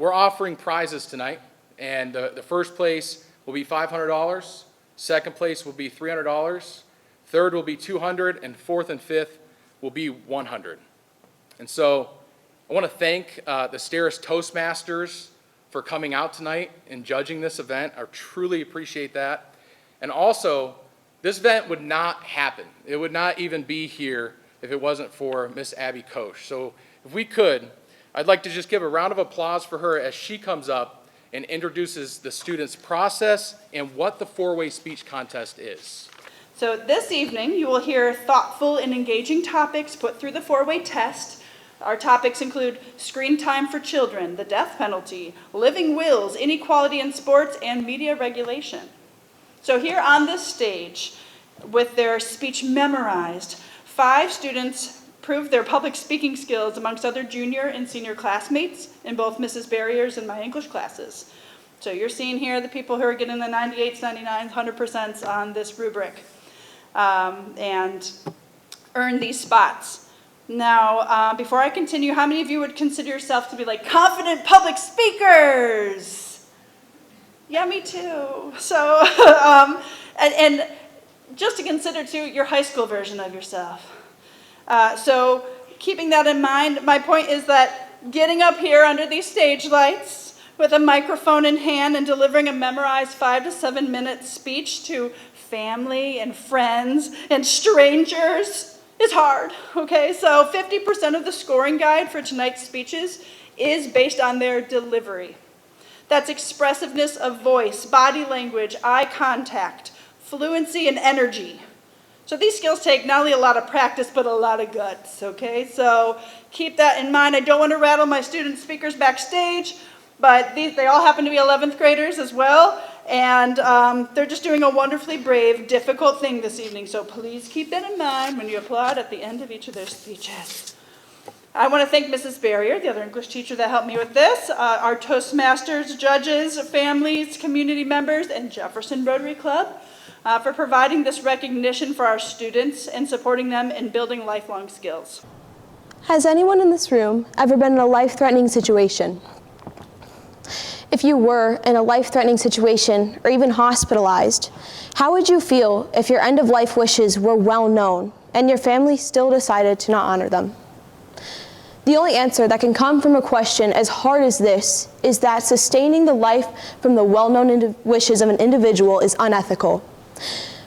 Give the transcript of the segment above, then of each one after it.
we're offering prizes tonight, and the first place will be $500, second place will be $300, third will be $200, and fourth and fifth will be $100. And so I want to thank the Steris Toastmasters for coming out tonight and judging this event. I truly appreciate that. And also, this event would not happen. It would not even be here if it wasn't for Miss Abby Koch. So if we could, I'd like to just give a round of applause for her as she comes up and introduces the students' process and what the four-way speech contest is. So this evening, you will hear thoughtful and engaging topics put through the four-way test. Our topics include screen time for children, the death penalty, living wills, inequality in sports, and media regulation. So here on this stage, with their speech memorized, 5 students proved their public speaking skills amongst other junior and senior classmates in both Mrs. Barrier's and my English classes. So you're seeing here the people who are getting the 98s, 99s, 100% on this rubric and earn these spots. Now, before I continue, how many of you would consider yourself to be like confident public speakers? Yeah, me too. So, and just to consider too, your high school version of yourself. So keeping that in mind, my point is that getting up here under these stage lights with a microphone in hand and delivering a memorized 5 to 7 minute speech to family and friends and strangers is hard, okay? So 50% of the scoring guide for tonight's speeches is based on their delivery. That's expressiveness of voice, body language, eye contact, fluency, and energy. So these skills take not only a lot of practice, but a lot of guts, okay? So keep that in mind. I don't want to rattle my student speakers backstage, but they all happen to be 11th graders as well. And they're just doing a wonderfully brave, difficult thing this evening. So please keep that in mind when you applaud at the end of each of their speeches. I want to thank Mrs. Barrier, the other English teacher that helped me with this, our Toastmasters, judges, families, community members, and Jefferson Rotary Club for providing this recognition for our students and supporting them in building lifelong skills. Has anyone in this room ever been in a life-threatening situation? If you were in a life-threatening situation or even hospitalized, how would you feel if your end-of-life wishes were well known and your family still decided to not honor them? The only answer that can come from a question as hard as this is that sustaining the life from the well-known wishes of an individual is unethical.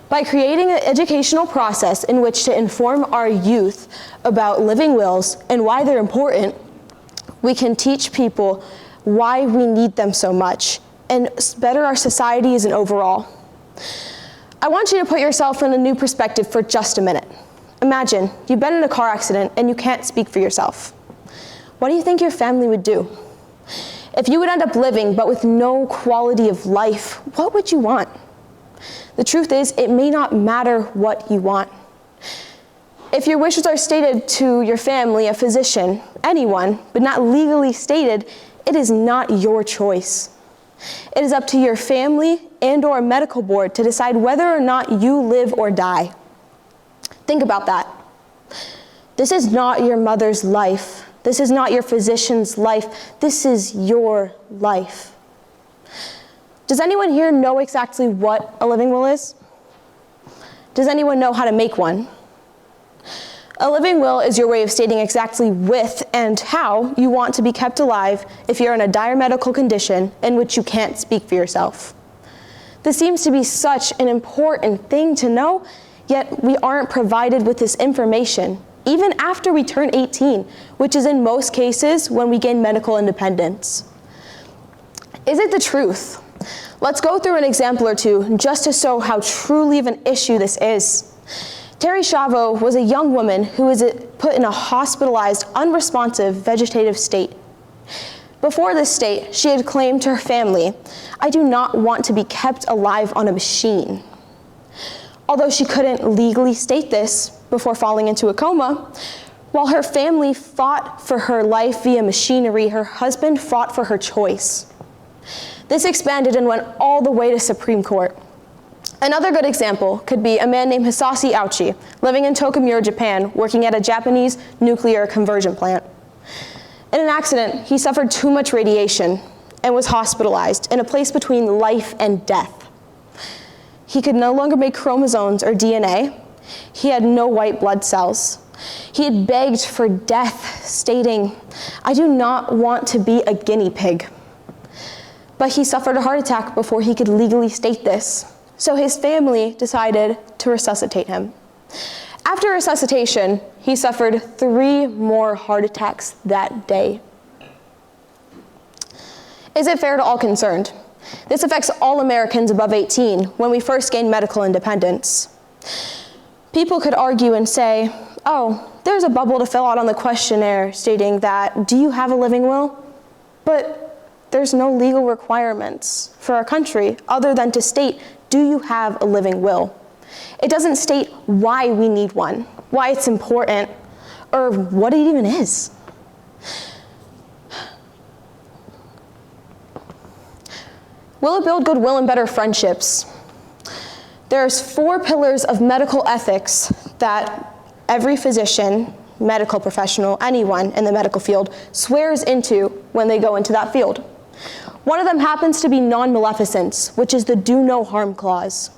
By creating an educational process in which to inform our youth about living wills and why they're important, we can teach people why we need them so much and better our society as an overall. I want you to put yourself in a new perspective for just a minute. Imagine you've been in a car accident and you can't speak for yourself. What do you think your family would do? If you would end up living but with no quality of life, what would you want? The truth is, it may not matter what you want. If your wishes are stated to your family, a physician, anyone, but not legally stated, it is not your choice. It is up to your family and/or a medical board to decide whether or not you live or die. Think about that. This is not your mother's life. This is not your physician's life. This is your life. Does anyone here know exactly what a living will is? Does anyone know how to make one? A living will is your way of stating exactly with and how you want to be kept alive if you're in a dire medical condition in which you can't speak for yourself. This seems to be such an important thing to know, yet we aren't provided with this information, even after we turn 18, which is in most cases when we gain medical independence. Is it the truth? Let's go through an example or two just to show how truly of an issue this is. Terry Chavo was a young woman who was put in a hospitalized, unresponsive vegetative state. Before this state, she had claimed to her family, "I do not want to be kept alive on a machine." Although she couldn't legally state this before falling into a coma, while her family fought for her life via machinery, her husband fought for her choice. This expanded and went all the way to Supreme Court. Another good example could be a man named Hisashi Ouchi, living in Tokamura, Japan, working at a Japanese nuclear conversion plant. In an accident, he suffered too much radiation and was hospitalized in a place between life and death. He could no longer make chromosomes or DNA. He had no white blood cells. He had begged for death, stating, "I do not want to be a guinea pig." But he suffered a heart attack before he could legally state this, so his family decided to resuscitate him. After resuscitation, he suffered 3 more heart attacks that day. Is it fair to all concerned? This affects all Americans above 18 when we first gained medical independence. People could argue and say, oh, there's a bubble to fill out on the questionnaire stating that, do you have a living will? But there's no legal requirements for our country other than to state, do you have a living will? It doesn't state why we need one, why it's important, or what it even is. Will it build goodwill and better friendships? There's 4 pillars of medical ethics that every physician, medical professional, anyone in the medical field swears into when they go into that field. One of them happens to be non-maleficence, which is the do no harm clause.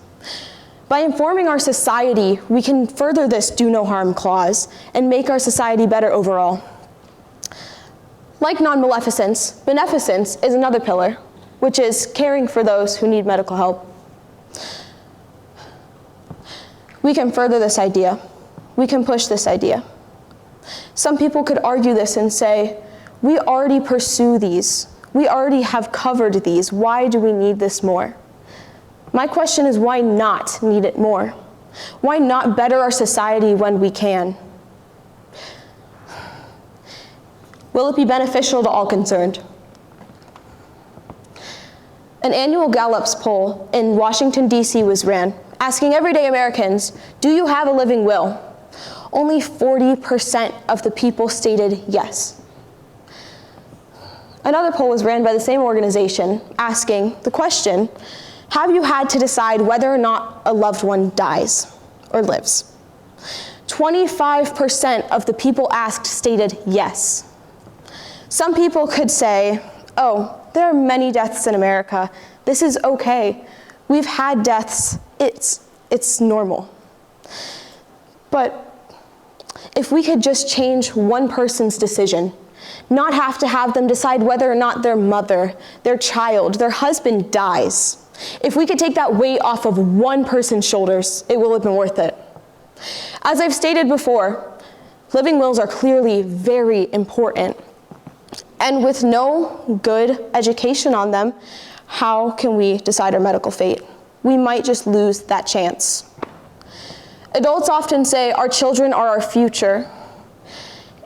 By informing our society, we can further this do no harm clause and make our society better overall. Like non-maleficence, beneficence is another pillar, which is caring for those who need medical help. We can further this idea. We can push this idea. Some people could argue this and say, we already pursue these. We already have covered these. Why do we need this more? My question is, why not need it more? Why not better our society when we can? Will it be beneficial to all concerned? An annual Gallup's poll in Washington, D.C. was ran, asking everyday Americans, do you have a living will? Only 40% of the people stated yes. Another poll was ran by the same organization, asking the question, have you had to decide whether or not a loved one dies or lives? 25% of the people asked stated yes. Some people could say, oh, there are many deaths in America. This is okay. We've had deaths. It's normal. But if we could just change one person's decision, not have to have them decide whether or not their mother, their child, their husband dies, if we could take that weight off of one person's shoulders, it will have been worth it. As I've stated before, living wills are clearly very important. And with no good education on them, how can we decide our medical fate? We might just lose that chance. Adults often say our children are our future,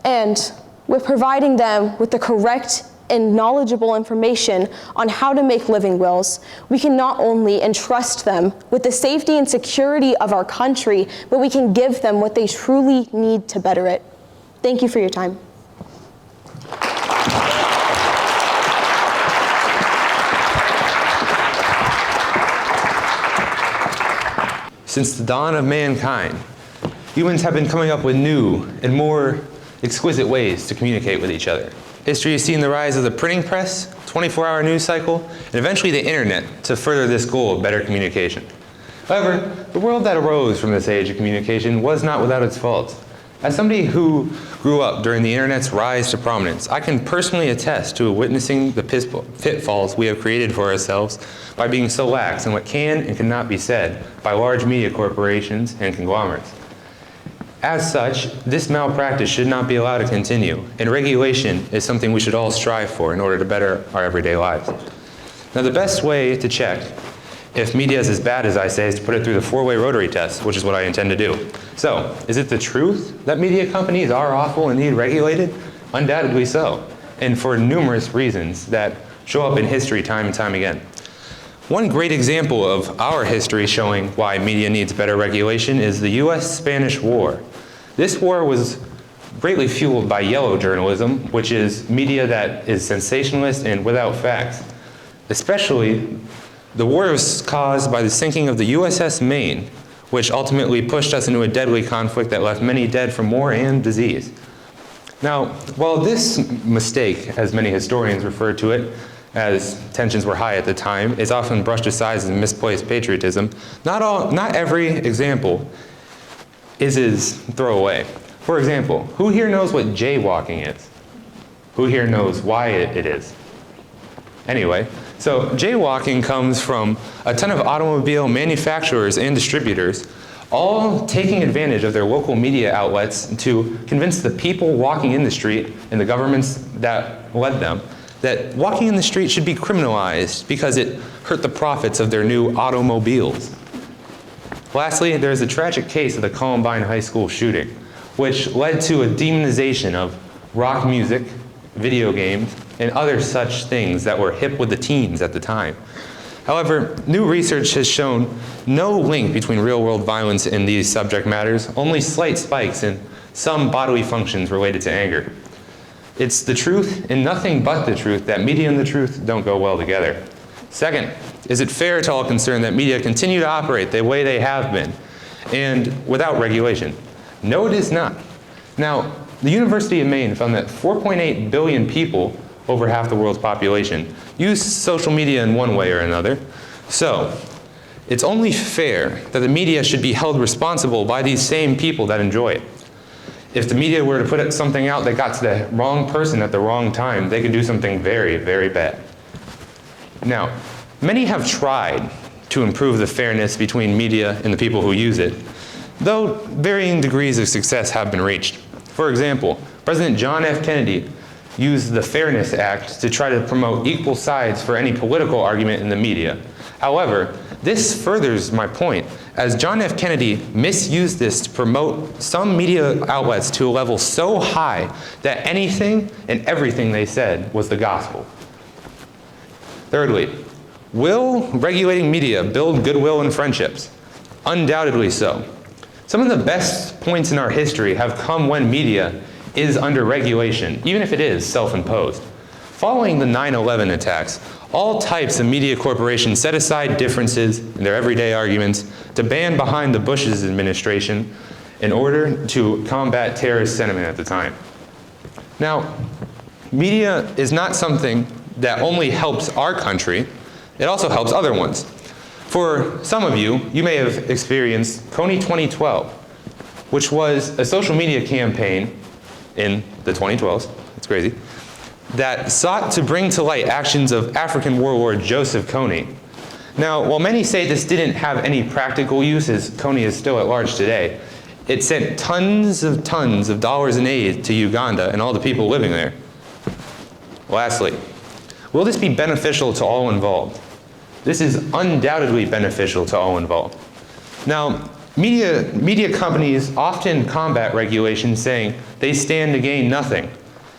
and with providing them with the correct and knowledgeable information on how to make living wills, we can not only entrust them with the safety and security of our country, but we can give them what they truly need to better it. Thank you for your time. Since the dawn of mankind, humans have been coming up with new and more exquisite ways to communicate with each other. History has seen the rise of the printing press, 24-hour news cycle, and eventually the internet to further this goal of better communication. However, the world that arose from this age of communication was not without its faults. As somebody who grew up during the internet's rise to prominence, I can personally attest to witnessing the pitfalls we have created for ourselves by being so lax in what can and cannot be said by large media corporations and conglomerates. As such, this malpractice should not be allowed to continue, and regulation is something we should all strive for in order to better our everyday lives. Now, the best way to check if media is as bad as I say is to put it through the 4-way Rotary test, which is what I intend to do. So, is it the truth that media companies are awful and need regulated? Undoubtedly so, and for numerous reasons that show up in history time and time again. One great example of our history showing why media needs better regulation is the US-Spanish War. This war was greatly fueled by yellow journalism, which is media that is sensationalist and without facts. Especially, the war was caused by the sinking of the USS Maine, which ultimately pushed us into a deadly conflict that left many dead from war and disease. Now, while this mistake, as many historians refer to it, as tensions were high at the time, is often brushed aside as misplaced patriotism, not every example is throwaway. For example, who here knows what jaywalking is? Who here knows why it is? Anyway, so jaywalking comes from a ton of automobile manufacturers and distributors all taking advantage of their local media outlets to convince the people walking in the street and the governments that led them that walking in the street should be criminalized because it hurt the profits of their new automobiles. Lastly, there's a tragic case of the Columbine High School shooting, which led to a demonization of rock music, video games, and other such things that were hip with the teens at the time. However, new research has shown no link between real-world violence and these subject matters, only slight spikes in some bodily functions related to anger. It's the truth and nothing but the truth that media and the truth don't go well together. Second, is it fair to all concerned that media continue to operate the way they have been and without regulation? No, it is not. Now, the University of Maine found that 4.8 billion people, over half the world's population, use social media in one way or another. So, it's only fair that the media should be held responsible by these same people that enjoy it. If the media were to put something out that got to the wrong person at the wrong time, they could do something very, very bad. Now, many have tried to improve the fairness between media and the people who use it, though varying degrees of success have been reached. For example, President John F. Kennedy used the Fairness Act to try to promote equal sides for any political argument in the media. However, this furthers my point, as John F. Kennedy misused this to promote some media outlets to a level so high that anything and everything they said was the gospel. Thirdly, will regulating media build goodwill and friendships? Undoubtedly so. Some of the best points in our history have come when media is under regulation, even if it is self-imposed. Following the 9/11 attacks, all types of media corporations set aside differences in their everyday arguments to ban behind the Bush administration in order to combat terrorist sentiment at the time. Now, media is not something that only helps our country, it also helps other ones. For some of you, you may have experienced Coney 2012, which was a social media campaign in the 2012s, it's crazy, that sought to bring to light actions of African warlord Joseph Kony. Now, while many say this didn't have any practical use, as Kony is still at large today, it sent tons of dollars in aid to Uganda and all the people living there. Lastly, will this be beneficial to all involved? This is undoubtedly beneficial to all involved. Now, media companies often combat regulation saying they stand to gain nothing.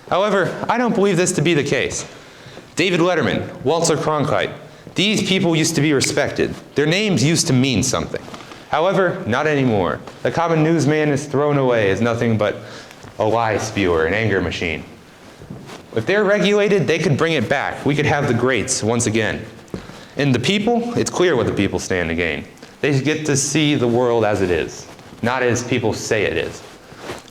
However, I don't believe this to be the case. David Letterman, Walter Cronkite, these people used to be respected. Their names used to mean something. However, not anymore. The common newsman is thrown away as nothing but a lie spewer, an anger machine. If they're regulated, they could bring it back. We could have the greats once again. And the people, it's clear what the people stand to gain. They get to see the world as it is, not as people say it is.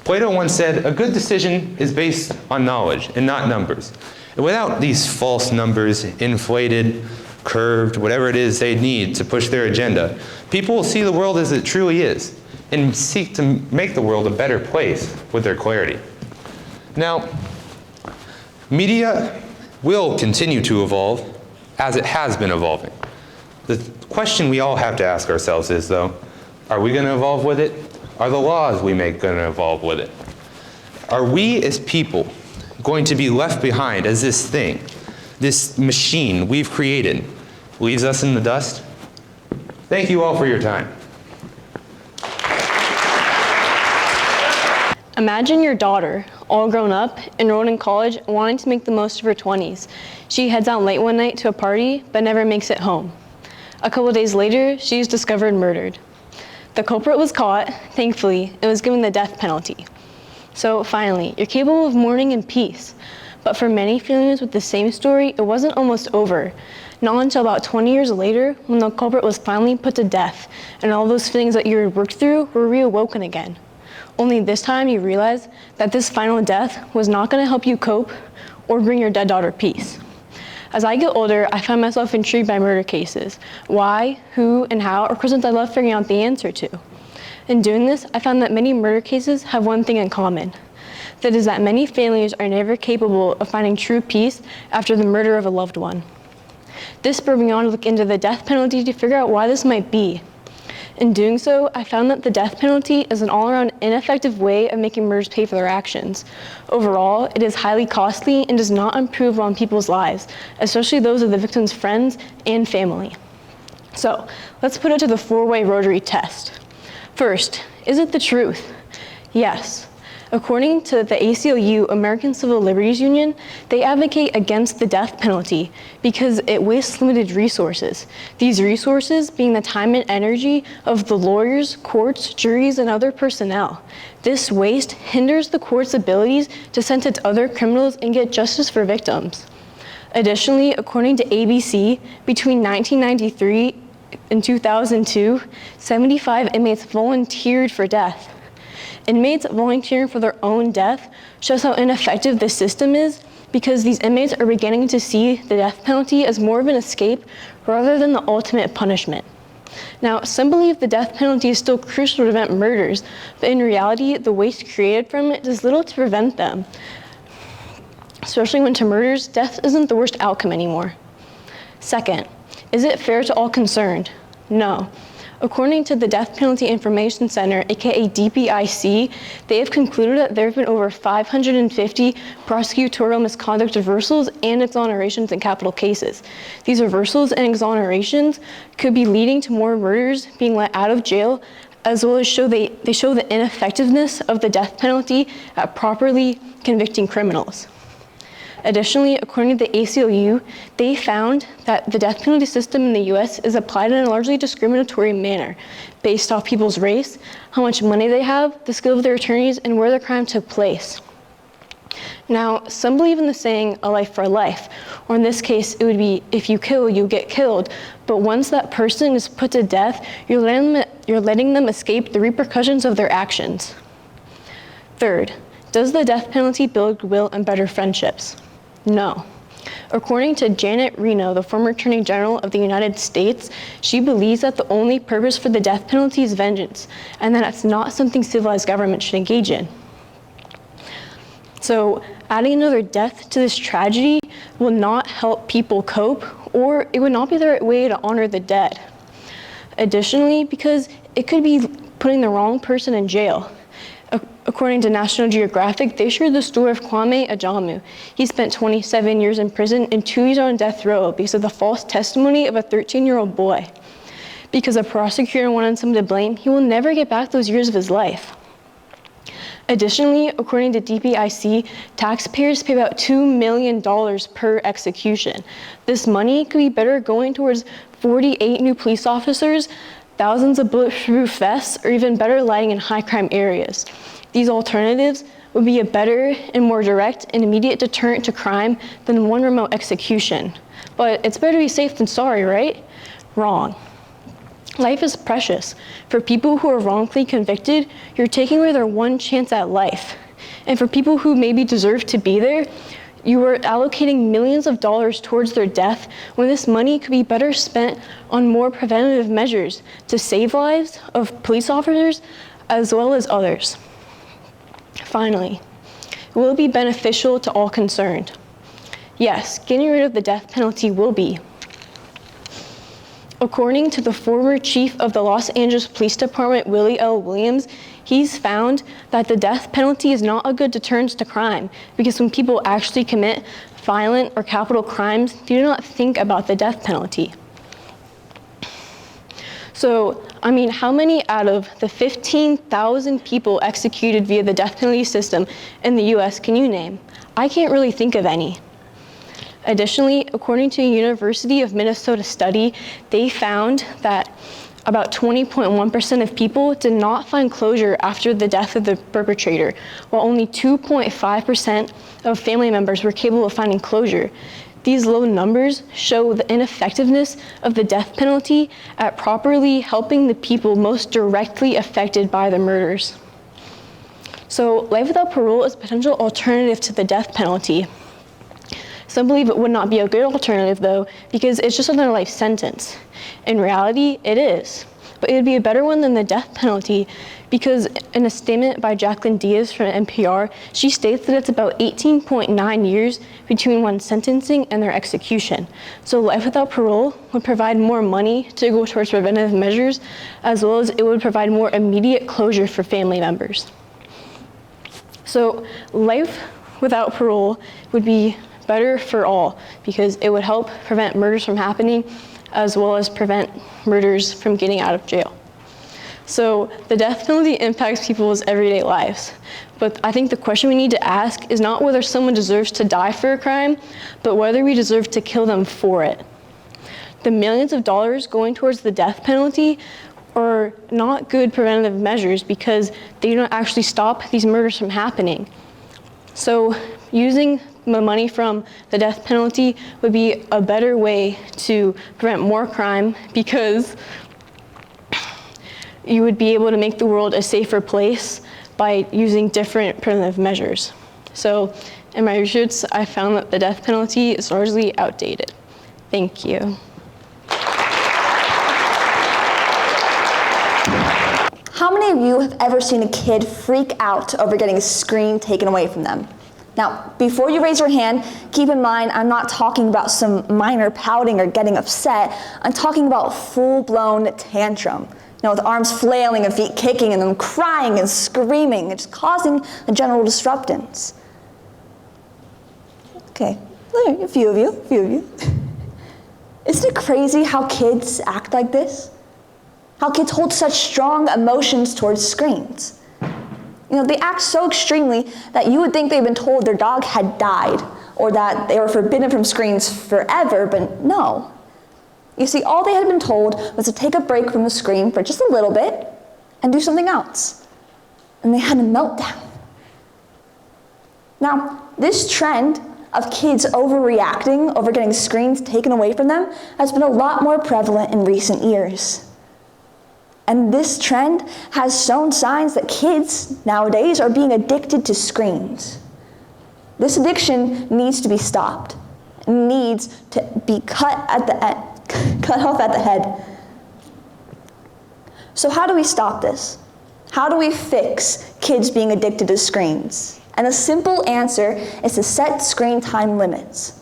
Plato once said, a good decision is based on knowledge and not numbers. And without these false numbers, inflated, curved, whatever it is they need to push their agenda, people will see the world as it truly is and seek to make the world a better place with their clarity. Now, media will continue to evolve as it has been evolving. The question we all have to ask ourselves is, though, are we going to evolve with it? Are the laws we make going to evolve with it? Are we as people going to be left behind as this thing, this machine we've created, leaves us in the dust? Thank you all for your time. Imagine your daughter, all grown up, enrolled in college, wanting to make the most of her 20s. She heads out late one night to a party, but never makes it home. A couple days later, she is discovered murdered. The culprit was caught, thankfully, and was given the death penalty. So finally, you're capable of mourning in peace. But for many families with the same story, it wasn't almost over. Not until about 20 years later, when the culprit was finally put to death, and all those feelings that you had worked through were reawoken again. Only this time you realize that this final death was not going to help you cope or bring your dead daughter peace. As I get older, I find myself intrigued by murder cases. Why, who, and how are questions I love figuring out the answer to. In doing this, I found that many murder cases have one thing in common. That is that many families are never capable of finding true peace after the murder of a loved one. This spurred me on to look into the death penalty to figure out why this might be. In doing so, I found that the death penalty is an all-around ineffective way of making murderers pay for their actions. Overall, it is highly costly and does not improve on people's lives, especially those of the victim's friends and family. So, let's put it to the four-way Rotary test. First, is it the truth? Yes. According to the ACLU, American Civil Liberties Union, they advocate against the death penalty because it wastes limited resources. These resources being the time and energy of the lawyers, courts, juries, and other personnel. This waste hinders the court's abilities to sentence other criminals and get justice for victims. Additionally, according to ABC, between 1993 and 2002, 75 inmates volunteered for death. Inmates volunteering for their own death shows how ineffective this system is because these inmates are beginning to see the death penalty as more of an escape rather than the ultimate punishment. Now, some believe the death penalty is still crucial to prevent murders, but in reality, the waste created from it does little to prevent them. Especially when to murders, death isn't the worst outcome anymore. Second, is it fair to all concerned? No. According to the Death Penalty Information Center, aka DPIC, they have concluded that there have been over 550 prosecutorial misconduct reversals and exonerations in capital cases. These reversals and exonerations could be leading to more murderers being let out of jail, as well as they show the ineffectiveness of the death penalty at properly convicting criminals. Additionally, according to the ACLU, they found that the death penalty system in the US is applied in a largely discriminatory manner based off people's race, how much money they have, the skill of their attorneys, and where the crime took place. Now, some believe in the saying, a life for a life, or in this case, it would be, if you kill, you get killed, but once that person is put to death, you're letting them escape the repercussions of their actions. Third, does the death penalty build goodwill and better friendships? No. According to Janet Reno, the former Attorney General of the United States, she believes that the only purpose for the death penalty is vengeance, and that it's not something civilized government should engage in. So, adding another death to this tragedy will not help people cope, or it would not be the right way to honor the dead. Additionally, because it could be putting the wrong person in jail. According to National Geographic, they shared the story of Kwame Ajamu. He spent 27 years in prison and 2 years on death row because of the false testimony of a 13-year-old boy. Because a prosecutor wanted someone to blame, he will never get back those years of his life. Additionally, according to DPIC, taxpayers pay about $2 million per execution. This money could be better going towards 48 new police officers, thousands of bulletproof vests, or even better lighting in high-crime areas. These alternatives would be a better and more direct and immediate deterrent to crime than one remote execution. But it's better to be safe than sorry, right? Wrong. Life is precious. For people who are wrongfully convicted, you're taking away their one chance at life. And for people who maybe deserve to be there, you are allocating millions of dollars towards their death when this money could be better spent on more preventative measures to save lives of police officers as well as others. Finally, will it be beneficial to all concerned? Yes, getting rid of the death penalty will be. According to the former chief of the Los Angeles Police Department, Willie L. Williams, he's found that the death penalty is not a good deterrent to crime because when people actually commit violent or capital crimes, they do not think about the death penalty. So, how many out of the 15,000 people executed via the death penalty system in the US can you name? I can't really think of any. Additionally, according to a University of Minnesota study, they found that about 20.1% of people did not find closure after the death of the perpetrator, while only 2.5% of family members were capable of finding closure. These low numbers show the ineffectiveness of the death penalty at properly helping the people most directly affected by the murders. So life without parole is a potential alternative to the death penalty. Some believe it would not be a good alternative though, because it's just another life sentence. In reality, it is. But it would be a better one than the death penalty, because in a statement by Jacqueline Diaz from NPR, she states that it's about 18.9 years between one's sentencing and their execution. So life without parole would provide more money to go towards preventive measures, as well as it would provide more immediate closure for family members. So life without parole would be better for all, because it would help prevent murders from happening, as well as prevent murderers from getting out of jail. So the death penalty impacts people's everyday lives. But I think the question we need to ask is not whether someone deserves to die for a crime, but whether we deserve to kill them for it. The millions of dollars going towards the death penalty are not good preventative measures, because they do not actually stop these murders from happening. So using the money from the death penalty would be a better way to prevent more crime, because you would be able to make the world a safer place by using different preventive measures. So in my research, I found that the death penalty is largely outdated. Thank you. How many of you have ever seen a kid freak out over getting a screen taken away from them? Now, before you raise your hand, keep in mind I'm not talking about some minor pouting or getting upset. I'm talking about full-blown tantrum. With arms flailing and feet kicking and them crying and screaming and just causing a general disruptance. Okay, a few of you. Isn't it crazy how kids act like this? How kids hold such strong emotions towards screens? They act so extremely that you would think they've been told their dog had died or that they were forbidden from screens forever, but no. You see, all they had been told was to take a break from the screen for just a little bit and do something else. And they had a meltdown. Now, this trend of kids overreacting over getting screens taken away from them has been a lot more prevalent in recent years. And this trend has shown signs that kids nowadays are being addicted to screens. This addiction needs to be stopped. It needs to be cut off at the head. So how do we stop this? How do we fix kids being addicted to screens? And a simple answer is to set screen time limits.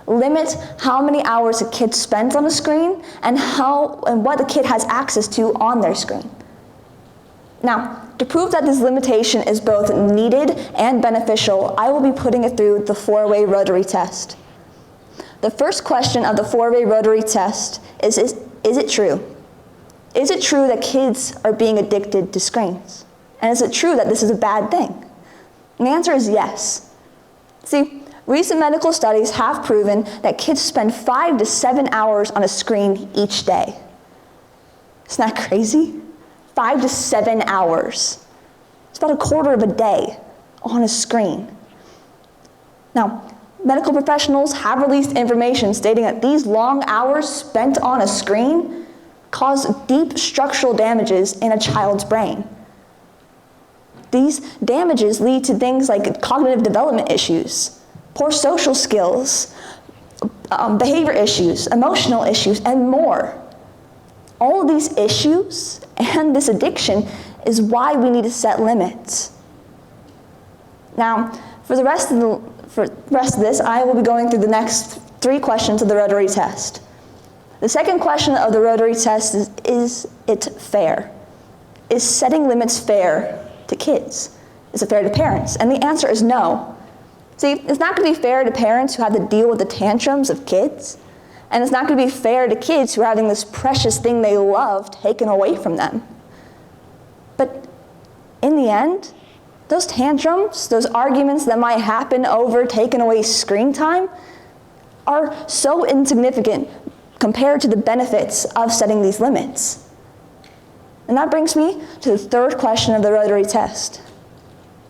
Limit how many hours a kid spends on a screen and what the kid has access to on their screen. Now, to prove that this limitation is both needed and beneficial, I will be putting it through the 4-way Rotary test. The first question of the 4-way Rotary test is it true? Is it true that kids are being addicted to screens? And is it true that this is a bad thing? And the answer is yes. See, recent medical studies have proven that kids spend 5 to 7 hours on a screen each day. Isn't that crazy? 5 to 7 hours. It's about a quarter of a day on a screen. Now, medical professionals have released information stating that these long hours spent on a screen cause deep structural damages in a child's brain. These damages lead to things like cognitive development issues, poor social skills, behavior issues, emotional issues, and more. All of these issues and this addiction is why we need to set limits. Now, for the rest of this, I will be going through the next 3 questions of the Rotary test. The second question of the Rotary test is it fair? Is setting limits fair to kids? Is it fair to parents? And the answer is no. See, it's not going to be fair to parents who have to deal with the tantrums of kids, and it's not going to be fair to kids who are having this precious thing they love taken away from them. But in the end, those tantrums, those arguments that might happen over taking away screen time are so insignificant compared to the benefits of setting these limits. And that brings me to the third question of the Rotary test.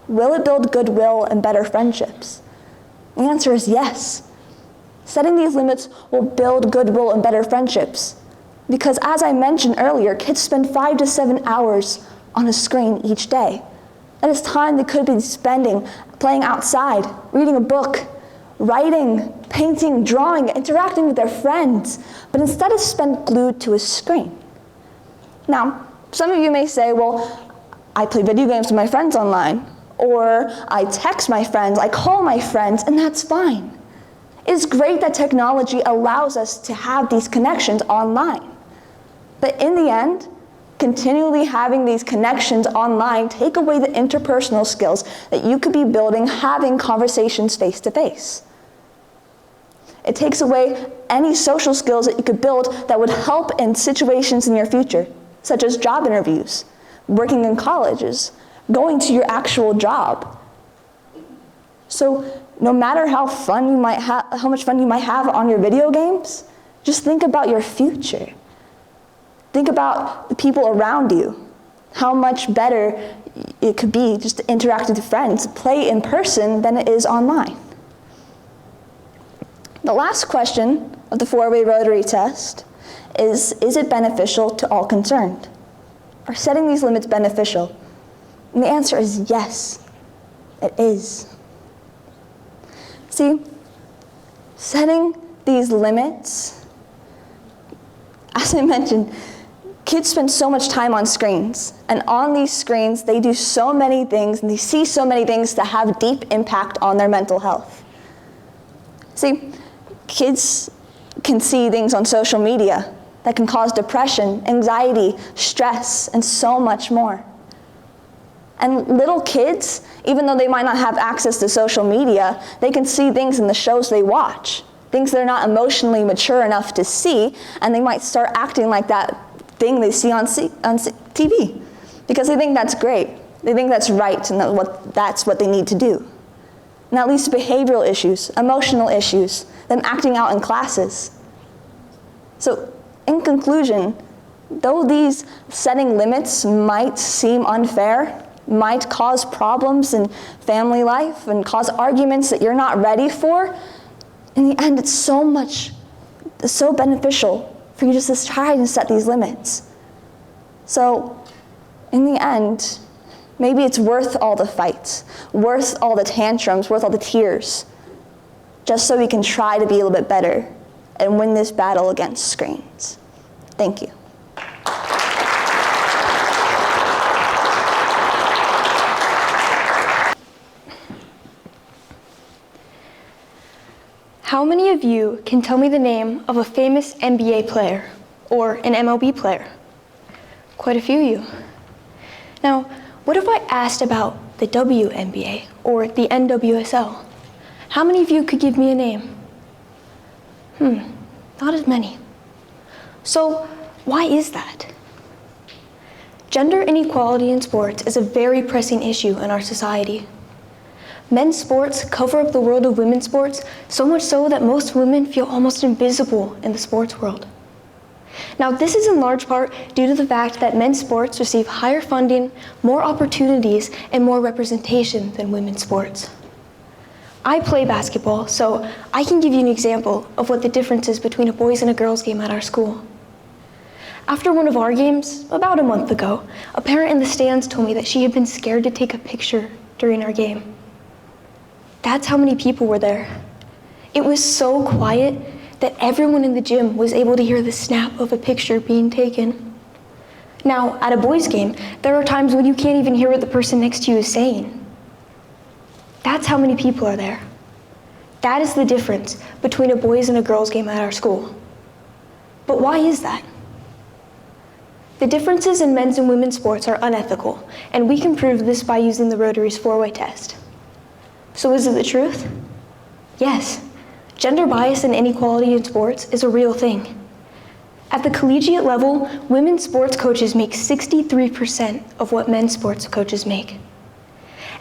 Will it build goodwill and better friendships? The answer is yes. Setting these limits will build goodwill and better friendships because, as I mentioned earlier, kids spend 5 to 7 hours on a screen each day. That is time they could be spending playing outside, reading a book, writing, painting, drawing, interacting with their friends, but instead is spent glued to a screen. Now, some of you may say, well, I play video games with my friends online, or I text my friends, I call my friends, and that's fine. It's great that technology allows us to have these connections online. But in the end, continually having these connections online take away the interpersonal skills that you could be building having conversations face to face. It takes away any social skills that you could build that would help in situations in your future, such as job interviews, working in colleges, going to your actual job. So no matter how much fun you might have on your video games, just think about your future. Think about the people around you, how much better it could be just to interact with friends, play in person than it is online. The last question of the four-way Rotary test is it beneficial to all concerned? Are setting these limits beneficial? And the answer is yes, it is. See, setting these limits, as I mentioned, kids spend so much time on screens, and on these screens, they do so many things, and they see so many things that have deep impact on their mental health. See, kids can see things on social media that can cause depression, anxiety, stress, and so much more. And little kids, even though they might not have access to social media, they can see things in the shows they watch, things they're not emotionally mature enough to see, and they might start acting like that thing they see on TV because they think that's great. They think that's right, and that's what they need to do. And that leads to behavioral issues, emotional issues, them acting out in classes. So, in conclusion, though these setting limits might seem unfair, might cause problems in family life and cause arguments that you're not ready for, in the end, it's so beneficial for you just to try and set these limits. So, in the end, maybe it's worth all the fights, worth all the tantrums, worth all the tears, just so we can try to be a little bit better and win this battle against screens. Thank you. How many of you can tell me the name of a famous NBA player or an MLB player? Quite a few of you. Now, what if I asked about the WNBA or the NWSL? How many of you could give me a name? Not as many. So, why is that? Gender inequality in sports is a very pressing issue in our society. Men's sports cover up the world of women's sports, so much so that most women feel almost invisible in the sports world. Now, this is in large part due to the fact that men's sports receive higher funding, more opportunities, and more representation than women's sports. I play basketball, so I can give you an example of what the difference is between a boys' and a girls' game at our school. After one of our games, about a month ago, a parent in the stands told me that she had been scared to take a picture during our game. That's how many people were there. It was so quiet that everyone in the gym was able to hear the snap of a picture being taken. Now, at a boys' game, there are times when you can't even hear what the person next to you is saying. That's how many people are there. That is the difference between a boys' and a girls' game at our school. But why is that? The differences in men's and women's sports are unethical, and we can prove this by using the Rotary's four-way test. So is it the truth? Yes. Gender bias and inequality in sports is a real thing. At the collegiate level, women's sports coaches make 63% of what men's sports coaches make.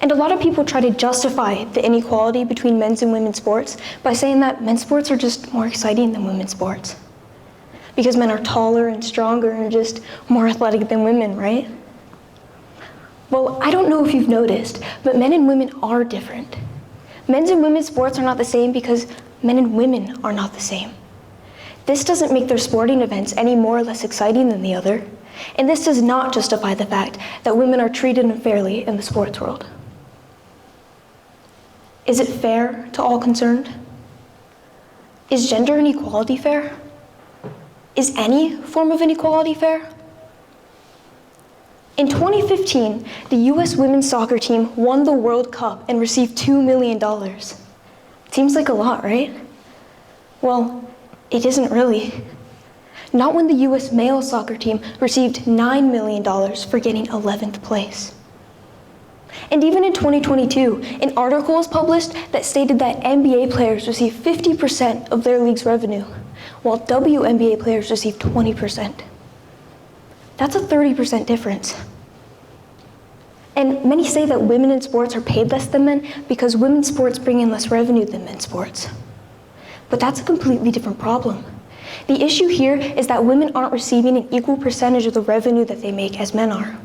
And a lot of people try to justify the inequality between men's and women's sports by saying that men's sports are just more exciting than women's sports. Because men are taller and stronger and just more athletic than women, right? Well, I don't know if you've noticed, but men and women are different. Men's and women's sports are not the same because men and women are not the same. This doesn't make their sporting events any more or less exciting than the other, and this does not justify the fact that women are treated unfairly in the sports world. Is it fair to all concerned? Is gender inequality fair? Is any form of inequality fair? In 2015, the US women's soccer team won the World Cup and received $2 million. Seems like a lot, right? Well, it isn't really. Not when the US male soccer team received $9 million for getting 11th place. And even in 2022, an article was published that stated that NBA players receive 50% of their league's revenue, while WNBA players receive 20%. That's a 30% difference. And many say that women in sports are paid less than men because women's sports bring in less revenue than men's sports. But that's a completely different problem. The issue here is that women aren't receiving an equal percentage of the revenue that they make as men are.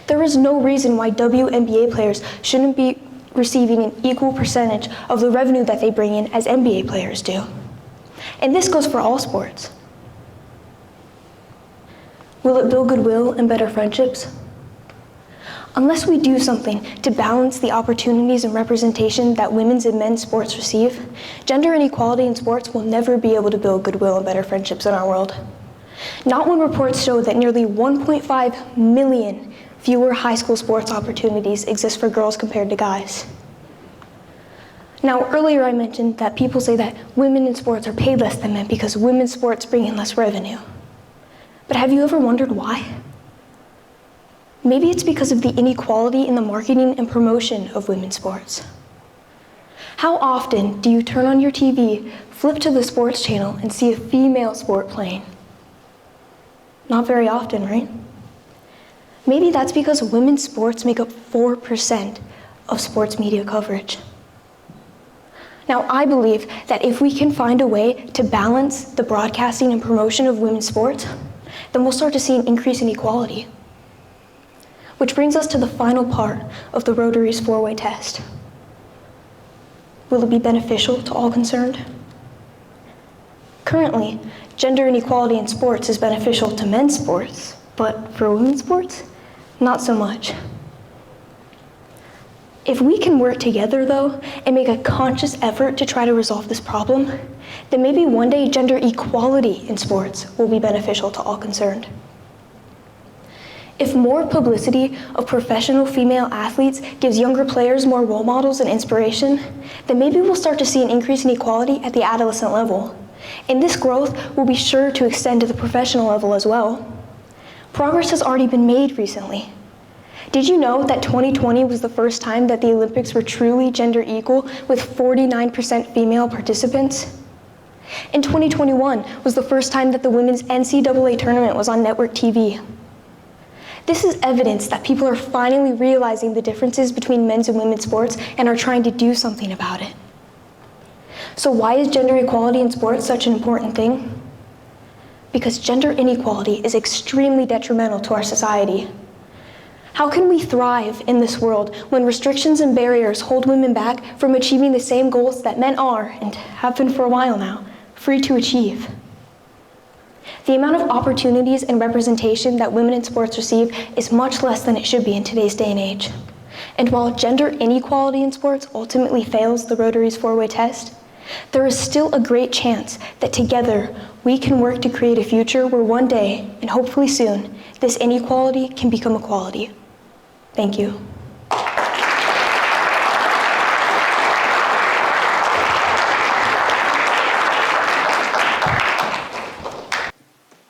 There is no reason why WNBA players shouldn't be receiving an equal percentage of the revenue that they bring in as NBA players do. And this goes for all sports. Will it build goodwill and better friendships? Unless we do something to balance the opportunities and representation that women's and men's sports receive, gender inequality in sports will never be able to build goodwill and better friendships in our world. Not when reports show that nearly 1.5 million fewer high school sports opportunities exist for girls compared to guys. Now, earlier I mentioned that people say that women in sports are paid less than men because women's sports bring in less revenue. But have you ever wondered why? Maybe it's because of the inequality in the marketing and promotion of women's sports. How often do you turn on your TV, flip to the sports channel, and see a female sport playing? Not very often, right? Maybe that's because women's sports make up 4% of sports media coverage. Now, I believe that if we can find a way to balance the broadcasting and promotion of women's sports, then we'll start to see an increase in equality. Which brings us to the final part of the Rotary's 4-way test. Will it be beneficial to all concerned? Currently, gender inequality in sports is beneficial to men's sports, but for women's sports, not so much. If we can work together, though, and make a conscious effort to try to resolve this problem, then maybe one day gender equality in sports will be beneficial to all concerned. If more publicity of professional female athletes gives younger players more role models and inspiration, then maybe we'll start to see an increase in equality at the adolescent level. And this growth will be sure to extend to the professional level as well. Progress has already been made recently. Did you know that 2020 was the first time that the Olympics were truly gender equal with 49% female participants? And 2021 was the first time that the women's NCAA tournament was on network TV. This is evidence that people are finally realizing the differences between men's and women's sports and are trying to do something about it. So why is gender equality in sports such an important thing? Because gender inequality is extremely detrimental to our society. How can we thrive in this world when restrictions and barriers hold women back from achieving the same goals that men are, and have been for a while now, free to achieve? The amount of opportunities and representation that women in sports receive is much less than it should be in today's day and age. And while gender inequality in sports ultimately fails the Rotary's 4-way test, there is still a great chance that together we can work to create a future where one day, and hopefully soon, this inequality can become equality. Thank you.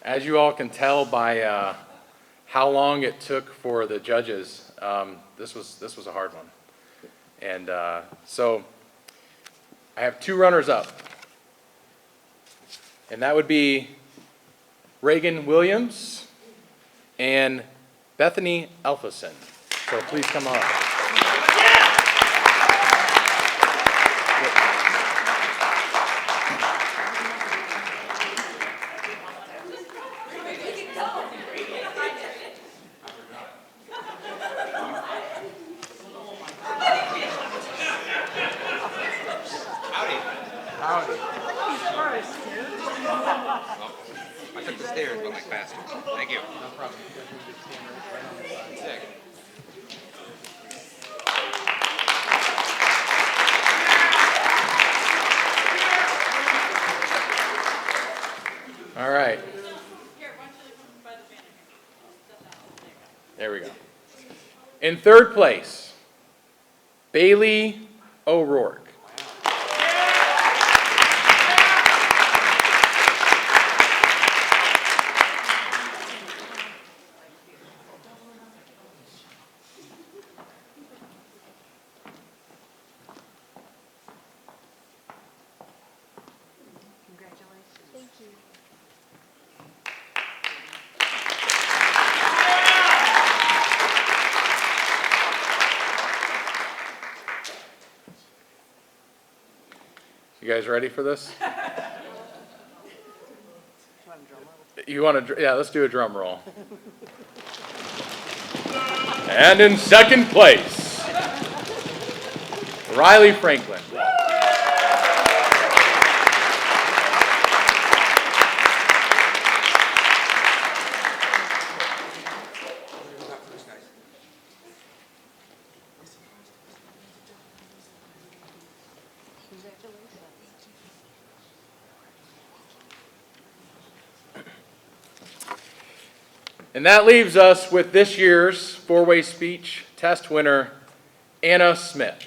As you all can tell by how long it took for the judges, this was a hard one. And so I have two runners-up, and that would be Reagan Williams and Bethany Ellefsen. So please come on up. Howdy. stairs, but like faster. Thank you. All right. There we go. In third place, Bailey O'Rourke. You guys ready for this? You want to? Yeah, let's do a drum roll. And in second place, Riley Franklin. And that leaves us with this year's four-way speech test winner, Anna Smith.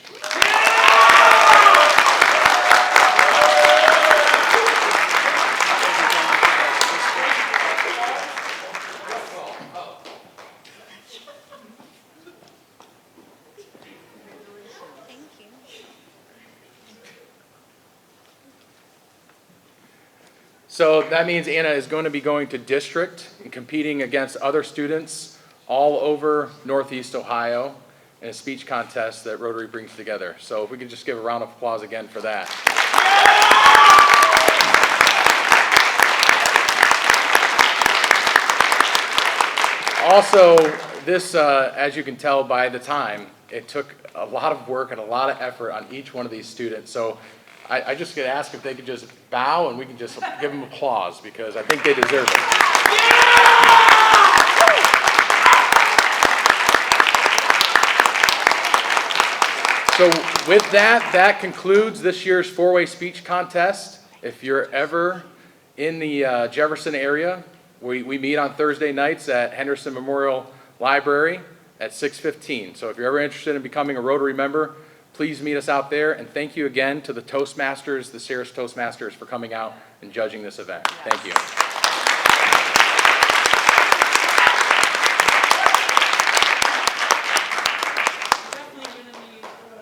So that means Anna is going to be going to district and competing against other students all over Northeast Ohio in a speech contest that Rotary brings together. So if we could just give a round of applause again for that. Also, this, as you can tell by the time, it took a lot of work and a lot of effort on each one of these students. So I just get asked if they could just bow and we can just give them applause because I think they deserve it. So with that, that concludes this year's four-way speech contest. If you're ever in the Jefferson area, we meet on Thursday nights at Henderson Memorial Library at 6:15. So if you're ever interested in becoming a Rotary member, please meet us out there, and thank you again to the Toastmasters, the Sarah's Toastmasters, for coming out and judging this event. Thank you.